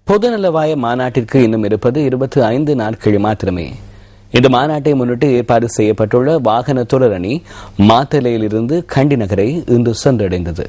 பொதுநலவாய மாநாட்டிற்கு இன்னும் இருப்பது 25 நாட்கள் மாத்திரமே. இந்த மாநாட்டை முன்னிட்டு ஏற்பாடு செய்யப்பட்டுள்ள வாகன தொடரணி மாத்தளையிலிருந்து கண்டி நகரை இன்று சென்றடைந்தது.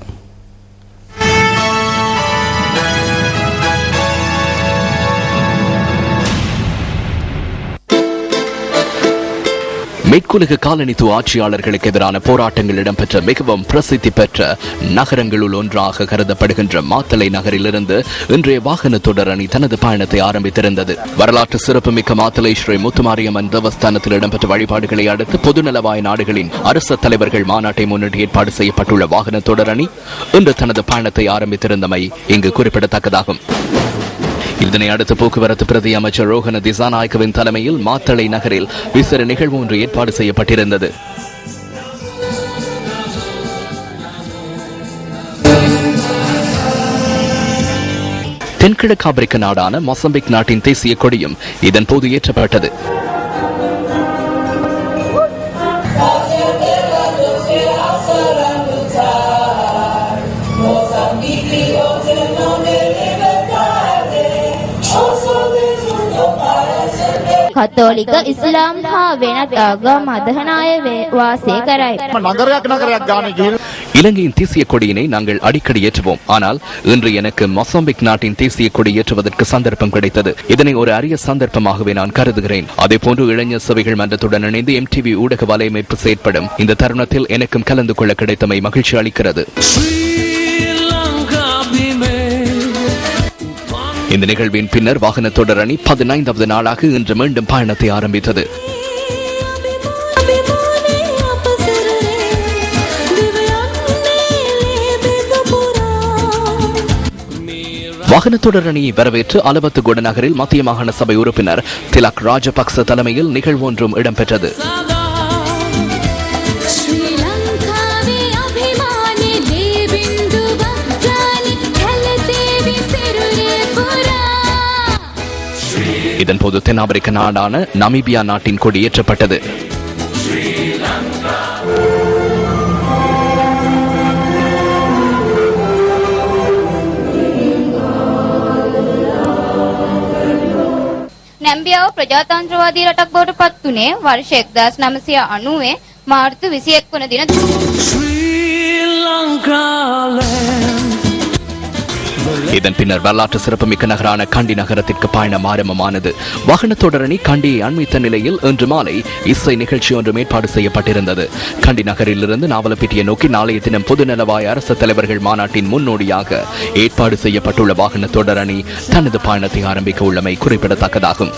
மேற்குலக காலனித்துவ ஆட்சியாளர்களுக்கு எதிரான போராட்டங்கள் இடம்பெற்ற மிகவும் பிரசித்தி பெற்ற நகரங்களுள் ஒன்றாக கருதப்படுகின்ற மாத்தளை நகரிலிருந்து இன்றைய வாகன தொடரணி தனது பயணத்தை ஆரம்பித்திருந்தது. வரலாற்று சிறப்புமிக்க மாத்தளை ஸ்ரீ முத்துமாரியம்மன் தேவஸ்தானத்தில் இடம்பெற்ற வழிபாடுகளை அடுத்து பொதுநலவாய நாடுகளின் அரசு தலைவர்கள் மாநாட்டை முன்னிட்டு ஏற்பாடு செய்யப்பட்டுள்ள வாகன தொடரணி இன்று தனது பயணத்தை ஆரம்பித்திருந்தமை இங்கு குறிப்பிடத்தக்கதாகும். இதனை அடுத்து போக்குவரத்து பிரதி அமைச்சர் ரோஹன திசாநாயக்கவின் தலைமையில் மாத்தளை நகரில் விசேட நிகழ்வு ஒன்று ஏற்பாடு செய்யப்பட்டிருந்தது. தென்கிழக்கு ஆப்பிரிக்க நாடான மொசம்பிக் நாட்டின் தேசிய கொடியும் இதன் போது ஏற்றப்பட்டது. කතෝලික ඉස්ලාම් හා වෙනත් ආගම් අදහන අය වාසය කරයි. இலங்கையின் தேசிய கொடியினை நாங்கள் அடிக்கடி ஏற்றுவோம். ஆனால் இன்று எனக்கு மொசாம்பிக் நாட்டின் தேசிய கொடி ஏற்றுவதற்கு சந்தர்ப்பம் கிடைத்தது. இதனை ஒரு அரிய சந்தர்ப்பமாகவே நான் கருதுகிறேன். அதே போன்று இளைஞர் சபைகள் மன்றத்துடன் இணைந்து MTV ஊடக வலையமைப்பு செயற்படும் இந்த தருணத்தில் எனக்கும் கலந்து கொள்ள கிடைத்தமை மகிழ்ச்சி அளிக்கிறது. இந்த நிகழ்வின் பின்னர் வாகன தொடரணி 15வது நாளாக இன்று மீண்டும் பயணத்தை ஆரம்பித்தது. வாகன தொடரணியை வரவேற்று அலபத்து குடநகரில் மத்திய மாகாண சபை உறுப்பினர் திலக் ராஜபக்ச தலைமையில் நிகழ்வு ஒன்றும் இடம்பெற்றது. இதன்போது தென்னாப்பிரிக்க நாடான நமீபியா நாட்டின் கொடி ஏற்றப்பட்டது. නැම්බියාව ප්‍රජාතන්ත්‍රවාදී රටක් බවට පත් වුණේ වර්ෂ 1990 මාර්තු 21 වන දින. இதன் பின்னர் வரலாற்று சிறப்புமிக்க நகரான கண்டி நகரத்திற்கு பயணம் ஆரம்பமானது. வாகன தொடரணி கண்டியை அண்மித்த நிலையில் இன்று மாலை இசை நிகழ்ச்சி ஒன்றும் ஏற்பாடு செய்யப்பட்டிருந்தது. கண்டி நகரிலிருந்து நாவலப்பிட்டியை நோக்கி நாளைய தினம் பொதுநலவாய அரசு தலைவர்கள் மாநாட்டின் முன்னோடியாக ஏற்பாடு செய்யப்பட்டுள்ள வாகன தொடரணி தனது பயணத்தை ஆரம்பிக்க உள்ளமை குறிப்பிடத்தக்கதாகும்.